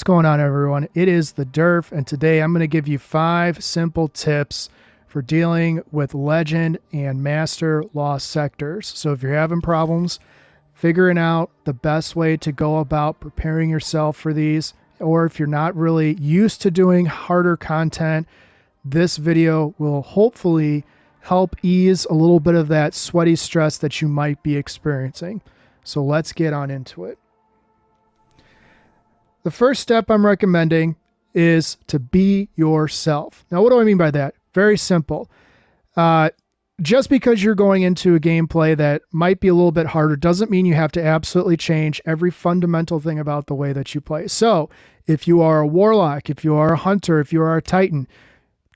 What's going on, everyone? It is the Derf, and today I'm going to give you 5 simple tips for dealing with Legend and Master Lost sectors. So if you're having problems figuring out the best way to go about preparing yourself for these, or if you're not really used to doing harder content, this video will hopefully help ease a little bit of that sweaty stress that you might be experiencing. So let's get on into it. The first step I'm recommending is to be yourself. Now, what do I mean by that? Very simple. Just because you're going into a gameplay that might be a little bit harder doesn't mean you have to absolutely change every fundamental thing about the way that you play. So if you are a warlock, if you are a hunter, if you are a titan,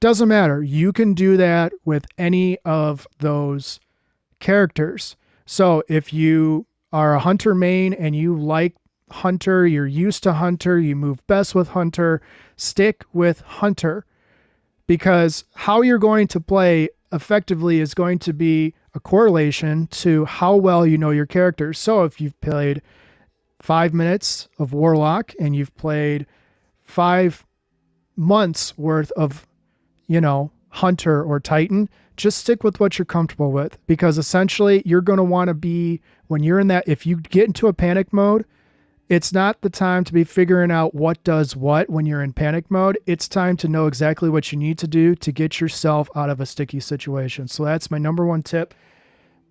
doesn't matter. You can do that with any of those characters. So if you are a hunter main and you like hunter, you're used to hunter, you move best with hunter, stick with hunter, because how you're going to play effectively is going to be a correlation to how well you know your characters. So if you've played 5 minutes of warlock and you've played 5 months worth of, hunter or titan, just stick with what you're comfortable with, because essentially you're going to want to be, when you're in that, if you get into a panic mode, it's not the time to be figuring out what does what when you're in panic mode. It's time to know exactly what you need to do to get yourself out of a sticky situation. So that's my number 1 tip.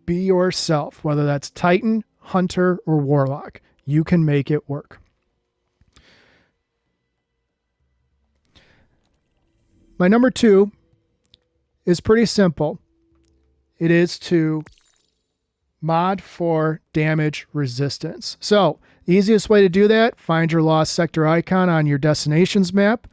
Be yourself, whether that's Titan, Hunter, or Warlock. You can make it work. My number 2 is pretty simple. It is to mod for damage resistance. So the easiest way to do that, find your lost sector icon on your destinations map,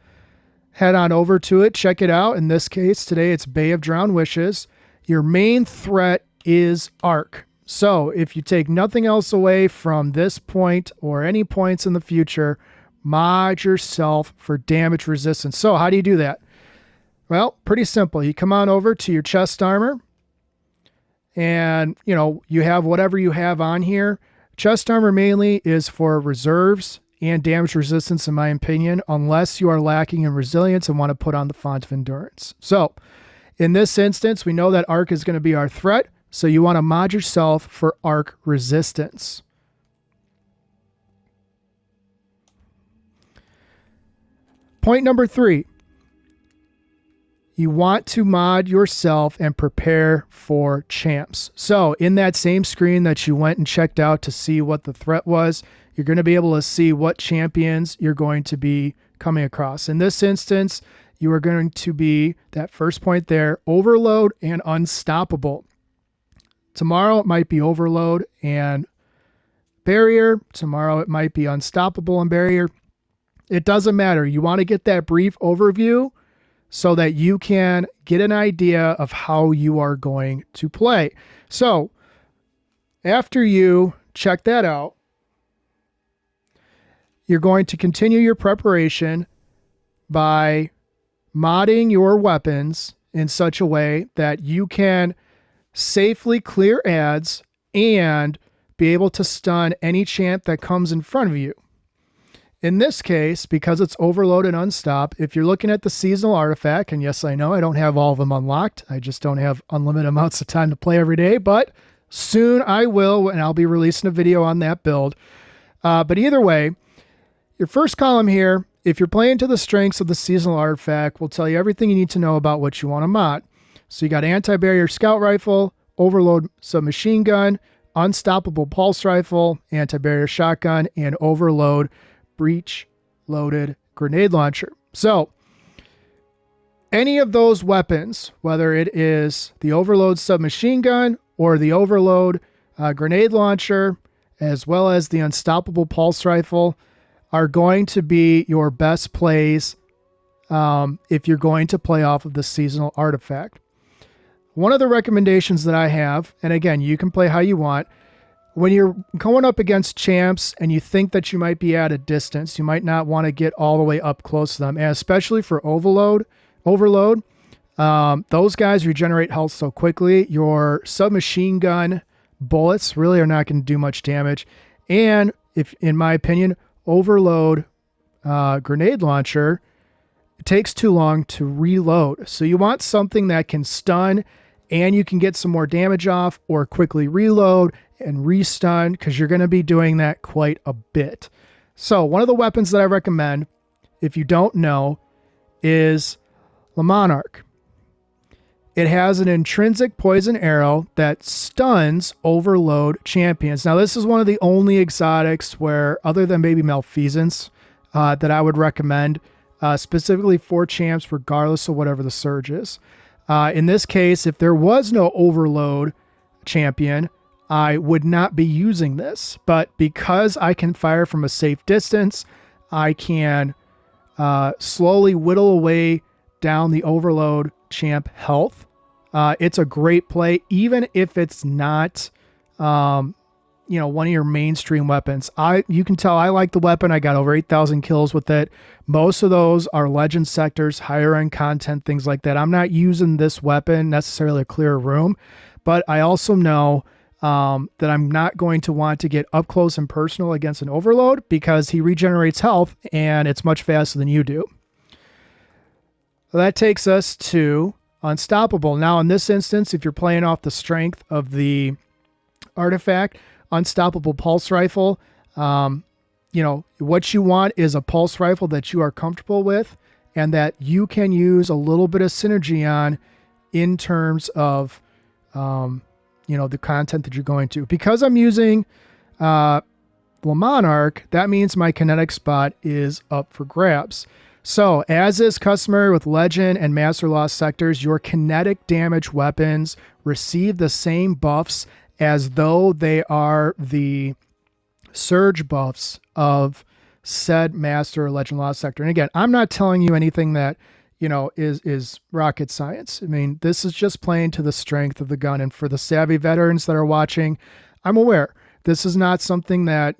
head on over to it, check it out. In this case, today it's Bay of Drowned Wishes. Your main threat is Arc. So if you take nothing else away from this point or any points in the future, mod yourself for damage resistance. So how do you do that? Well, pretty simple. You come on over to your chest armor, and you have whatever you have on here. Chest armor mainly is for reserves and damage resistance, in my opinion, unless you are lacking in resilience and want to put on the font of endurance. So in this instance, we know that arc is going to be our threat, so you want to mod yourself for arc resistance. Point number 3. You want to mod yourself and prepare for champs. So in that same screen that you went and checked out to see what the threat was, you're going to be able to see what champions you're going to be coming across. In this instance, you are going to be, that first point there, Overload and Unstoppable. Tomorrow it might be Overload and Barrier. Tomorrow it might be Unstoppable and Barrier. It doesn't matter. You want to get that brief overview so that you can get an idea of how you are going to play. So after you check that out, you're going to continue your preparation by modding your weapons in such a way that you can safely clear adds and be able to stun any champ that comes in front of you. In this case, because it's Overload and Unstop, if you're looking at the seasonal artifact, and yes, I know I don't have all of them unlocked. I just don't have unlimited amounts of time to play every day, but soon I will, and I'll be releasing a video on that build. But either way, your first column here, if you're playing to the strengths of the seasonal artifact, will tell you everything you need to know about what you want to mod. So you got Anti-Barrier Scout Rifle, Overload Submachine Gun, Unstoppable Pulse Rifle, Anti-Barrier Shotgun, and Overload Breech Loaded Grenade Launcher. So any of those weapons, whether it is the Overload Submachine Gun or the Overload Grenade Launcher, as well as the Unstoppable Pulse Rifle, are going to be your best plays if you're going to play off of the seasonal artifact. One of the recommendations that I have, and again, you can play how you want, when you're going up against champs and you think that you might be at a distance, you might not want to get all the way up close to them. And especially for Overload, those guys regenerate health so quickly. Your submachine gun bullets really are not going to do much damage. And if, in my opinion, Overload grenade launcher, it takes too long to reload. So you want something that can stun and you can get some more damage off, or quickly reload and restun, because you're going to be doing that quite a bit. So one of the weapons that I recommend, if you don't know, is the Monarch. It has an intrinsic poison arrow that stuns overload champions. Now, this is one of the only exotics where, other than maybe Malfeasance, that I would recommend, specifically for champs, regardless of whatever the surge is. In this case, if there was no overload champion, I would not be using this. But because I can fire from a safe distance, I can slowly whittle away down the overload champ health. It's a great play, even if it's not, one of your mainstream weapons. You can tell I like the weapon. I got over 8,000 kills with it. Most of those are legend sectors, higher end content, things like that. I'm not using this weapon necessarily to clear a room, but I also know that I'm not going to want to get up close and personal against an overload, because he regenerates health and it's much faster than you do. That takes us to Unstoppable. Now, in this instance, if you're playing off the strength of the artifact, Unstoppable Pulse Rifle, what you want is a pulse rifle that you are comfortable with and that you can use a little bit of synergy on in terms of, the content that you're going to. Because I'm using the Monarch, that means my kinetic spot is up for grabs. So, as is customary with Legend and Master Lost sectors, your kinetic damage weapons receive the same buffs as though they are the surge buffs of said Master or Legend Lost sector. And again, I'm not telling you anything that, is rocket science. I mean, this is just playing to the strength of the gun. And for the savvy veterans that are watching, I'm aware this is not something that,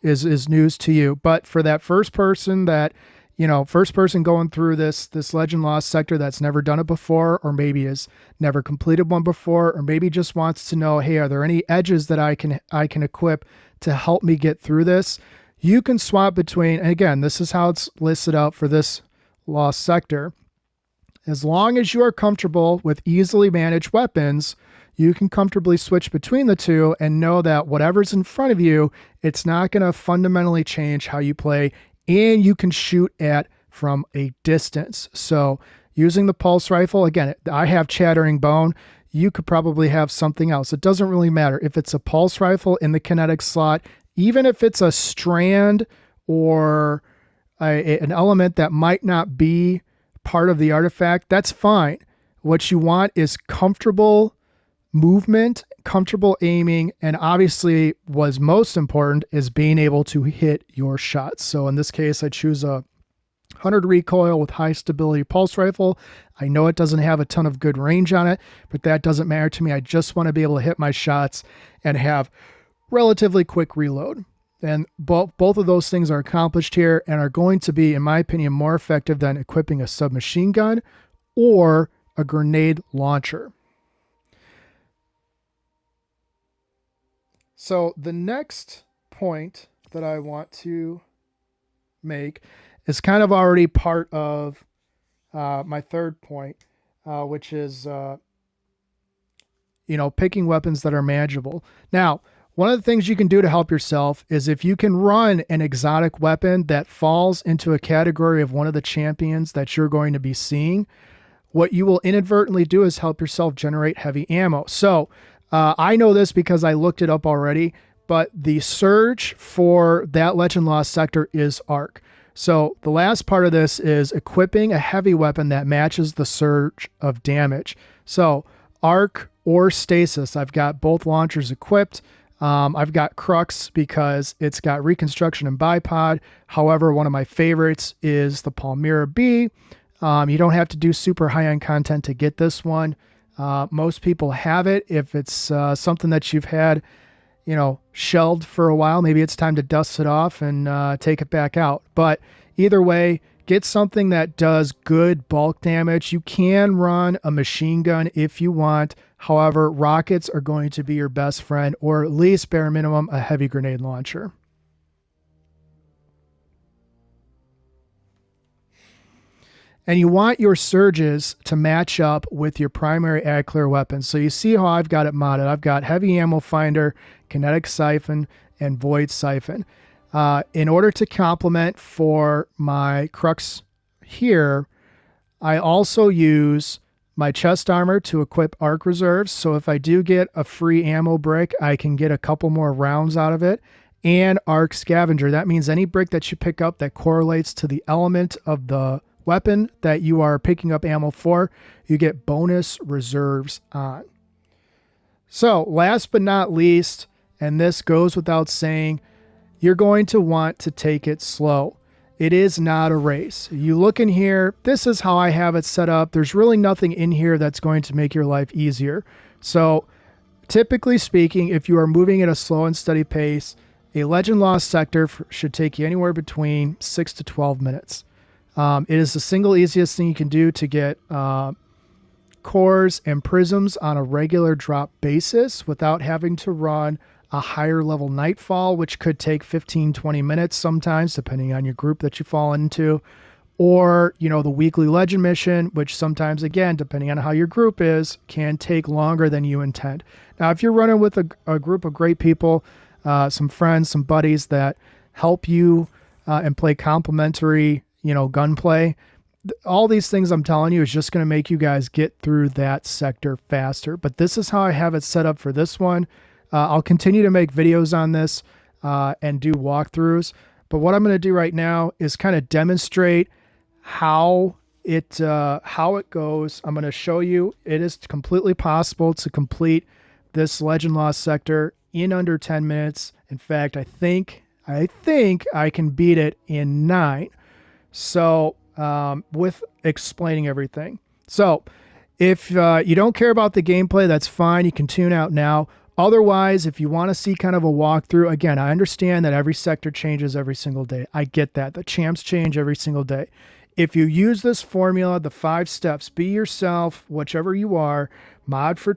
is news to you. But for that first person going through this Legend Lost sector that's never done it before, or maybe has never completed one before, or maybe just wants to know, hey, are there any edges that I can equip to help me get through this? You can swap between, and again, this is how it's listed out for this Lost sector. As long as you are comfortable with easily managed weapons, you can comfortably switch between the two and know that whatever's in front of you, it's not going to fundamentally change how you play, and you can shoot at from a distance. So using the pulse rifle, again, I have Chattering Bone. You could probably have something else. It doesn't really matter. If it's a pulse rifle in the kinetic slot, even if it's a strand or an element that might not be part of the artifact, that's fine. What you want is comfortable movement, comfortable aiming, and obviously what's most important is being able to hit your shots. So in this case, I choose a 100 recoil with high stability pulse rifle. I know it doesn't have a ton of good range on it, but that doesn't matter to me. I just want to be able to hit my shots and have relatively quick reload. And both of those things are accomplished here and are going to be, in my opinion, more effective than equipping a submachine gun or a grenade launcher. So the next point that I want to make is kind of already part of my third point, which is, picking weapons that are manageable. Now, one of the things you can do to help yourself is if you can run an exotic weapon that falls into a category of one of the champions that you're going to be seeing, what you will inadvertently do is help yourself generate heavy ammo. So I know this because I looked it up already, but the surge for that Legend Lost sector is Arc. So the last part of this is equipping a heavy weapon that matches the surge of damage. So Arc or Stasis, I've got both launchers equipped. I've got Crux because it's got reconstruction and bipod. However, one of my favorites is the Palmyra B. You don't have to do super high-end content to get this one. Most people have it. If it's something that you've had, shelved for a while, maybe it's time to dust it off and take it back out. But either way, get something that does good bulk damage. You can run a machine gun if you want. However, rockets are going to be your best friend, or at least bare minimum, a heavy grenade launcher. And you want your surges to match up with your primary ag clear weapons. So you see how I've got it modded. I've got heavy ammo finder, kinetic siphon, and void siphon. In order to complement for my crux here, I also use my chest armor to equip arc reserves. So if I do get a free ammo brick, I can get a couple more rounds out of it. And arc scavenger. That means any brick that you pick up that correlates to the element of the weapon that you are picking up ammo for, you get bonus reserves on. So last but not least, and this goes without saying, you're going to want to take it slow. It is not a race. You look in here, this is how I have it set up. There's really nothing in here that's going to make your life easier. So typically speaking, if you are moving at a slow and steady pace, a Legend Lost sector should take you anywhere between 6 to 12 minutes. It is the single easiest thing you can do to get cores and prisms on a regular drop basis without having to run a higher level nightfall, which could take 15-20 minutes sometimes, depending on your group that you fall into, or the weekly legend mission, which sometimes, again, depending on how your group is, can take longer than you intend. Now, if you're running with a group of great people, some friends, some buddies that help you and play complementary gunplay, all these things I'm telling you is just going to make you guys get through that sector faster. But this is how I have it set up for this one. I'll continue to make videos on this and do walkthroughs. But what I'm going to do right now is kind of demonstrate how it goes. I'm going to show you it is completely possible to complete this Legend Lost sector in under 10 minutes. In fact, I think I can beat it in 9. So with explaining everything. So if you don't care about the gameplay, that's fine. You can tune out now. Otherwise, if you want to see kind of a walkthrough, again, I understand that every sector changes every single day. I get that. The champs change every single day. If you use this formula, the 5 steps, be yourself, whichever you are, mod for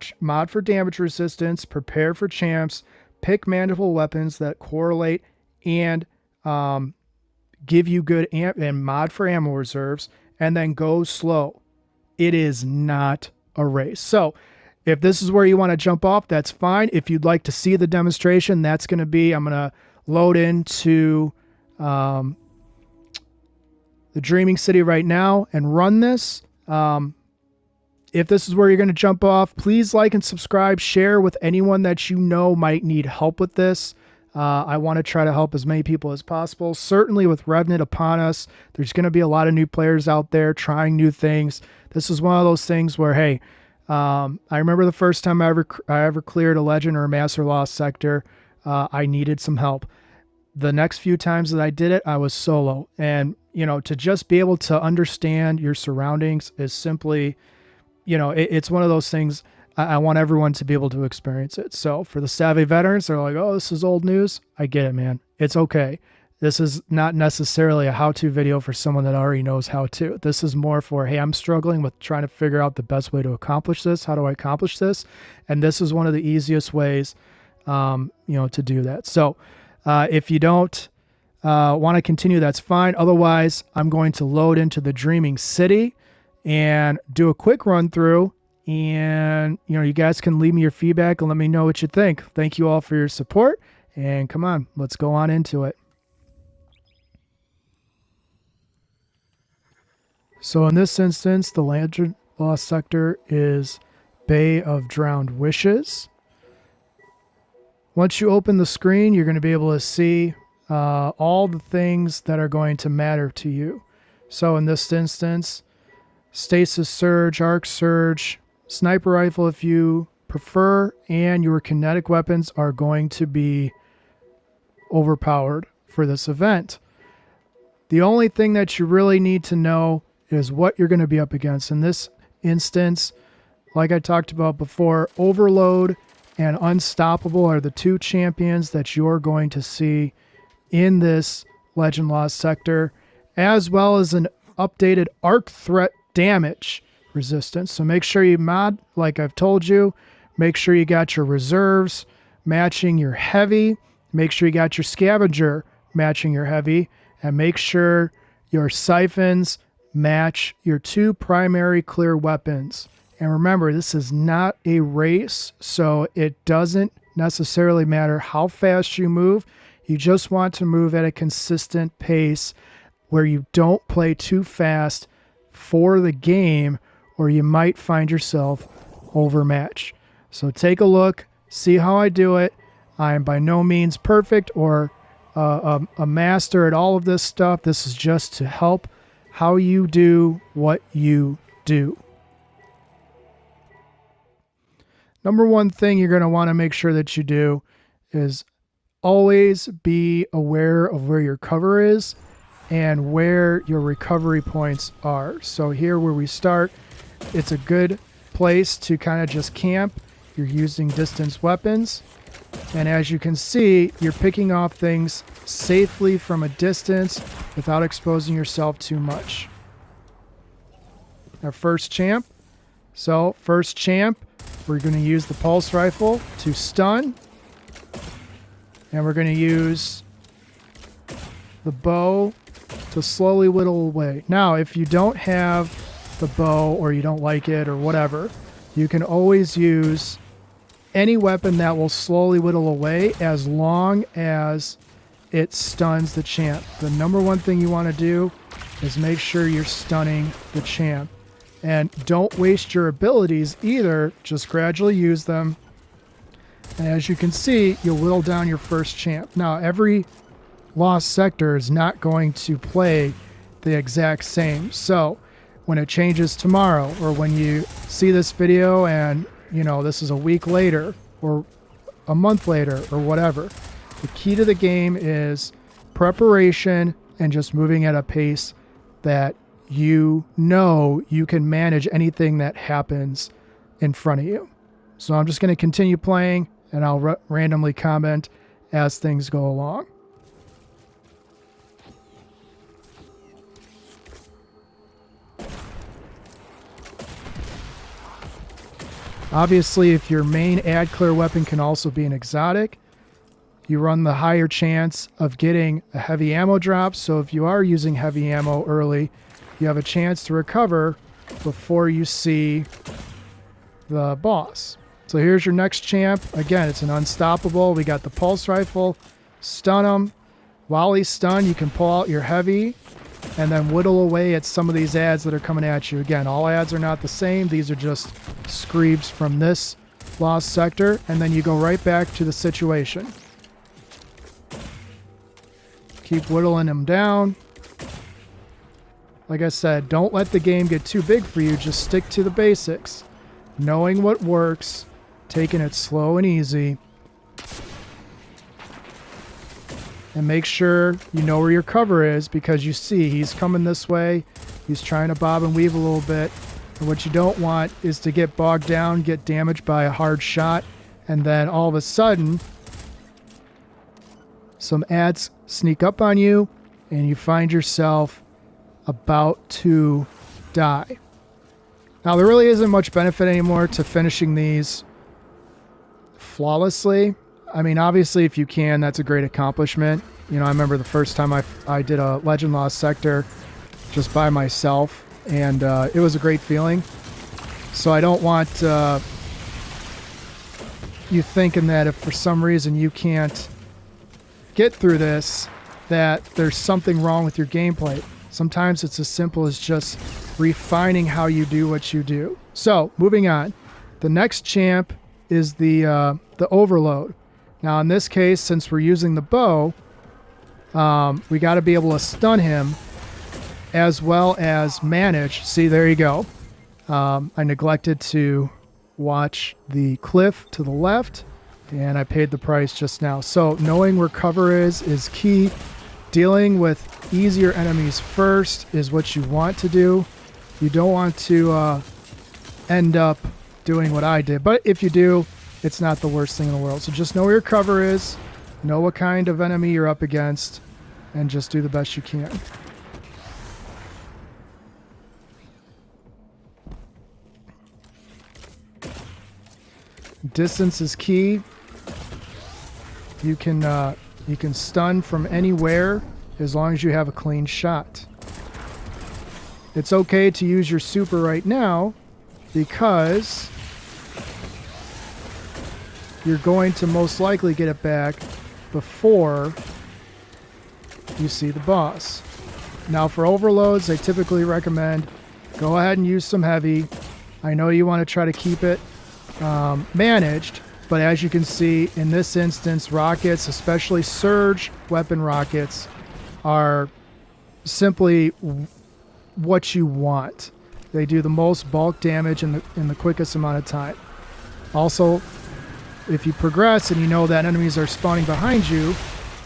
damage resistance, prepare for champs, pick manageable weapons that correlate and give you good and mod for ammo reserves, and then go slow. It is not a race. So if this is where you want to jump off, that's fine. If you'd like to see the demonstration, that's going to be, I'm going to load into the Dreaming City right now and run this. If this is where you're going to jump off, please like and subscribe, share with anyone that you know might need help with this. I want to try to help as many people as possible. Certainly with Revenant upon us, there's going to be a lot of new players out there trying new things. This is one of those things where, hey, I remember the first time I ever cleared a Legend or a Master Lost sector, I needed some help. The next few times that I did it, I was solo. And, to just be able to understand your surroundings is simply, it's one of those things. I want everyone to be able to experience it. So for the savvy veterans, they're like, oh, this is old news. I get it, man. It's okay. This is not necessarily a how-to video for someone that already knows how to. This is more for, hey, I'm struggling with trying to figure out the best way to accomplish this. How do I accomplish this? And this is one of the easiest ways, to do that. So if you don't want to continue, that's fine. Otherwise, I'm going to load into the Dreaming City and do a quick run through. And, you guys can leave me your feedback and let me know what you think. Thank you all for your support. And come on, let's go on into it. So in this instance, the Legend Lost sector is Bay of Drowned Wishes. Once you open the screen, you're going to be able to see all the things that are going to matter to you. So in this instance, Stasis Surge, Arc Surge, Sniper Rifle if you prefer, and your kinetic weapons are going to be overpowered for this event. The only thing that you really need to know is what you're going to be up against. In this instance, like I talked about before, Overload and Unstoppable are the 2 champions that you're going to see in this Legend Lost sector, as well as an updated arc threat damage resistance. So make sure you mod, like I've told you. Make sure you got your reserves matching your heavy. Make sure you got your scavenger matching your heavy. And make sure your siphons match your two primary clear weapons. And remember, this is not a race, so it doesn't necessarily matter how fast you move. You just want to move at a consistent pace where you don't play too fast for the game, or you might find yourself overmatched. So take a look, see how I do it. I am by no means perfect or a master at all of this stuff. This is just to help how you do what you do. Number one thing you're going to want to make sure that you do is always be aware of where your cover is and where your recovery points are. So here where we start, it's a good place to kind of just camp. You're using distance weapons. And as you can see, you're picking off things safely from a distance without exposing yourself too much. Our first champ. So first champ, we're going to use the pulse rifle to stun. And we're going to use the bow to slowly whittle away. Now, if you don't have the bow or you don't like it or whatever, you can always use any weapon that will slowly whittle away as long as it stuns the champ. The number one thing you want to do is make sure you're stunning the champ. And don't waste your abilities either. Just gradually use them. And as you can see, you'll whittle down your first champ. Now, every lost sector is not going to play the exact same. So when it changes tomorrow, or when you see this video and you know this is a week later or a month later or whatever, the key to the game is preparation and just moving at a pace that you know you can manage anything that happens in front of you. So I'm just going to continue playing, and I'll randomly comment as things go along. Obviously, if your main ad clear weapon can also be an exotic, you run the higher chance of getting a heavy ammo drop. So if you are using heavy ammo early, you have a chance to recover before you see the boss. So here's your next champ. Again, it's an unstoppable. We got the pulse rifle. Stun him. While he's stunned, you can pull out your heavy and then whittle away at some of these ads that are coming at you. Again, all ads are not the same. These are just screebs from this lost sector. And then you go right back to the situation. Keep whittling them down. Like I said, don't let the game get too big for you. Just stick to the basics. Knowing what works, taking it slow and easy. And make sure you know where your cover is, because you see he's coming this way. He's trying to bob and weave a little bit. And what you don't want is to get bogged down, get damaged by a hard shot, and then all of a sudden some ads sneak up on you and you find yourself about to die. Now, there really isn't much benefit anymore to finishing these flawlessly. I mean, obviously, if you can, that's a great accomplishment. You know, I remember the first time I did a Legend Lost Sector just by myself, and it was a great feeling. So I don't want you thinking that if for some reason you can't get through this, that there's something wrong with your gameplay. Sometimes it's as simple as just refining how you do what you do. So, moving on. The next champ is the Overload. Now, in this case, since we're using the bow, we got to be able to stun him as well as manage. See, there you go. I neglected to watch the cliff to the left, and I paid the price just now. So, knowing where cover is key. Dealing with easier enemies first is what you want to do. You don't want to end up doing what I did. But if you do, it's not the worst thing in the world. So just know where your cover is, know what kind of enemy you're up against, and just do the best you can. Distance is key. You can stun from anywhere as long as you have a clean shot. it's okay to use your super right now because you're going to most likely get it back before you see the boss. Now for overloads, I typically recommend go ahead and use some heavy. I know you want to try to keep it managed, but as you can see in this instance, rockets, especially surge weapon rockets, are simply what you want. They do the most bulk damage in the quickest amount of time. Also, if you progress and you know that enemies are spawning behind you,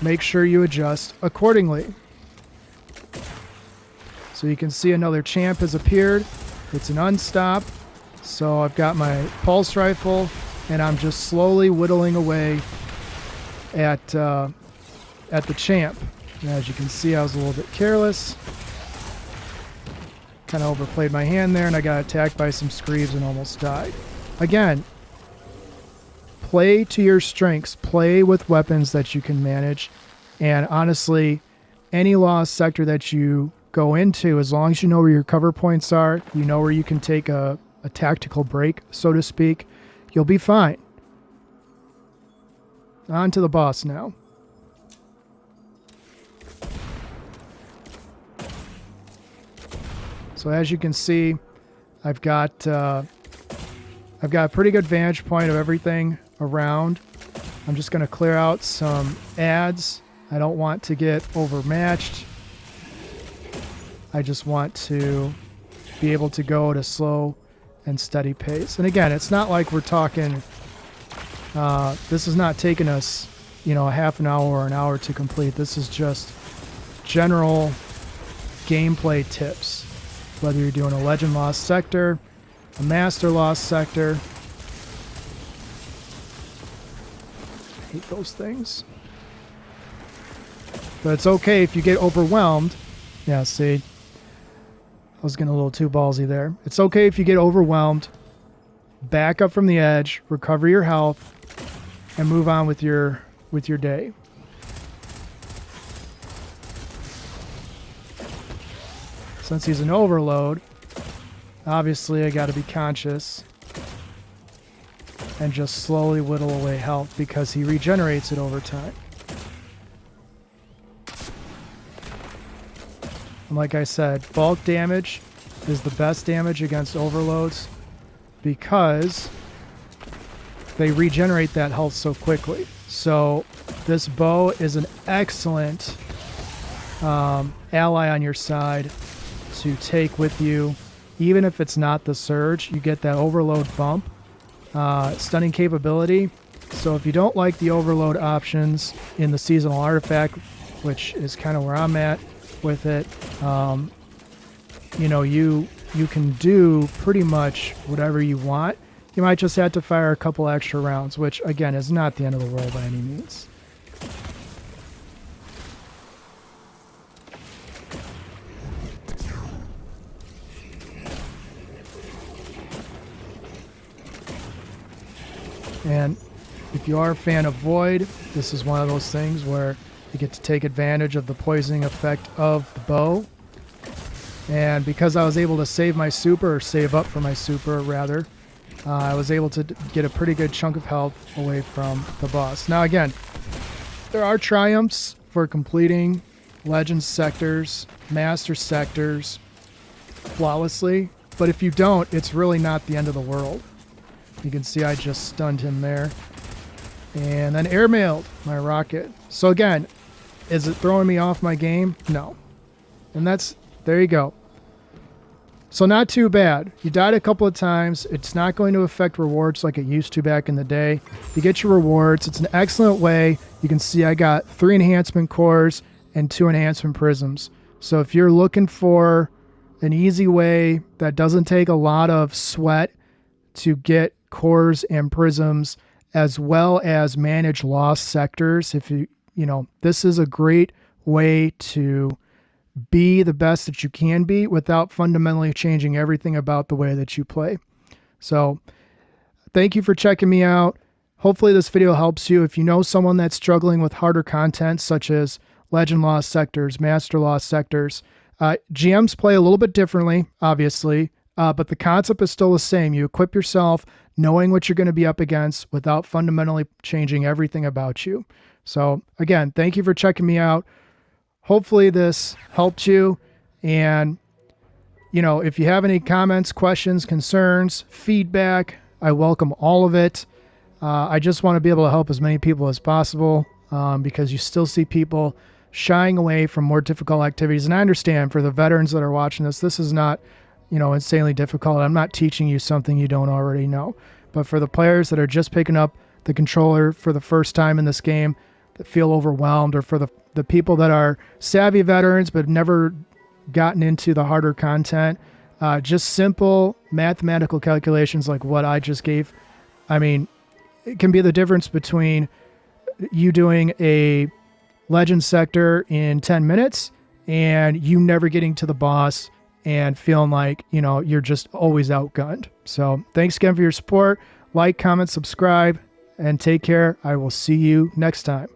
make sure you adjust accordingly. So you can see another champ has appeared. It's an unstop. So I've got my pulse rifle and I'm just slowly whittling away at the champ. And as you can see, I was a little bit careless. Kind of overplayed my hand there and I got attacked by some screeves and almost died. Again, play to your strengths. Play with weapons that you can manage. And honestly, any lost sector that you go into, as long as you know where your cover points are, you know where you can take a tactical break, so to speak, you'll be fine. On to the boss now. So as you can see, I've got a pretty good vantage point of everything around. I'm just going to clear out some ads. I don't want to get overmatched. I just want to be able to go at a slow and steady pace. And again, it's not like we're talking, this is not taking us, a half an hour or an hour to complete. This is just general gameplay tips. Whether you're doing a Legend Lost Sector, a Master Lost Sector. I hate those things. But it's okay if you get overwhelmed. Yeah, see, I was getting a little too ballsy there. It's okay if you get overwhelmed. Back up from the edge, recover your health, and move on with your day. Since he's an overload, obviously I got to be conscious and just slowly whittle away health because he regenerates it over time. And like I said, bulk damage is the best damage against overloads because they regenerate that health so quickly. So this bow is an excellent ally on your side to take with you. Even if it's not the surge, you get that overload bump, stunning capability. So if you don't like the overload options in the seasonal artifact, which is kind of where I'm at with it, you can do pretty much whatever you want. You might just have to fire a couple extra rounds, which again is not the end of the world by any means. And if you are a fan of Void, this is one of those things where you get to take advantage of the poisoning effect of the bow. And because I was able to save my super, or save up for my super rather, I was able to get a pretty good chunk of health away from the boss. Now again, there are triumphs for completing Legend sectors, Master sectors flawlessly, but if you don't, it's really not the end of the world. You can see I just stunned him there. And then airmailed my rocket. So again, is it throwing me off my game? No. And there you go. So not too bad. You died a couple of times. It's not going to affect rewards like it used to back in the day. You get your rewards. It's an excellent way. You can see I got 3 enhancement cores and 2 enhancement prisms. So if you're looking for an easy way that doesn't take a lot of sweat to get cores and prisms, as well as manage lost sectors, this is a great way to be the best that you can be without fundamentally changing everything about the way that you play. So thank you for checking me out. Hopefully this video helps you. If you know someone that's struggling with harder content such as Legend Lost sectors, Master Lost sectors, GMs play a little bit differently, obviously, but the concept is still the same. You equip yourself knowing what you're going to be up against without fundamentally changing everything about you. So, again, thank you for checking me out. Hopefully, this helped you. And, if you have any comments, questions, concerns, feedback, I welcome all of it. I just want to be able to help as many people as possible because you still see people shying away from more difficult activities. And I understand for the veterans that are watching this is not, insanely difficult. I'm not teaching you something you don't already know. But for the players that are just picking up the controller for the first time in this game, that feel overwhelmed, or for the people that are savvy veterans but never gotten into the harder content, just simple mathematical calculations like what I just gave, it can be the difference between you doing a legend sector in 10 minutes and you never getting to the boss and feeling like, you're just always outgunned. So thanks again for your support. Like, comment, subscribe, and take care. I will see you next time.